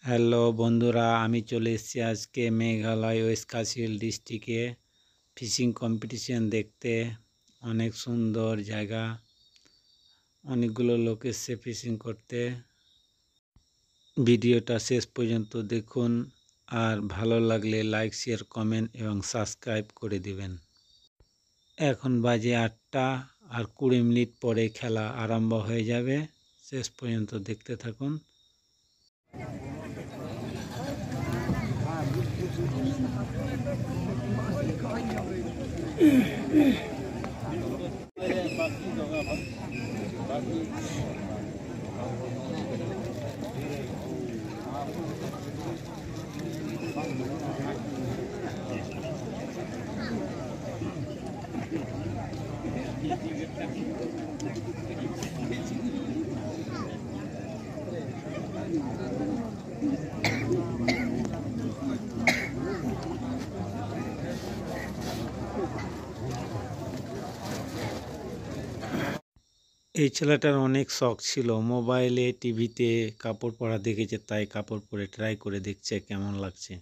Hello বন্ধুরা, আমি চলে এসেছি আজকে মেঘালয় ওয়েস্ট কার্শিয়াং ডিস্ট্রিক্টে ফিশিং কম্পিটিশন দেখতে। অনেক সুন্দর জায়গা, অনেকগুলো লোক এসছে ফিশিং করতে। ভিডিওটা শেষ পর্যন্ত দেখুন, আর ভালো লাগলে লাইক, শেয়ার, কমেন্ট এবং সাবস্ক্রাইব করে দিবেন। এখন বাজে 8টা, আর 20 মিনিট পরে খেলা আরম্ভ হয়ে যাবে। শেষ পর্যন্ত দেখতে থাকুন। এই ছেলেটার অনেক শখ ছিল, মোবাইলে টিভিতে কাপড় পরা দেখেছে, তাই কাপড় পরে ট্রাই করে দেখছে কেমন লাগছে।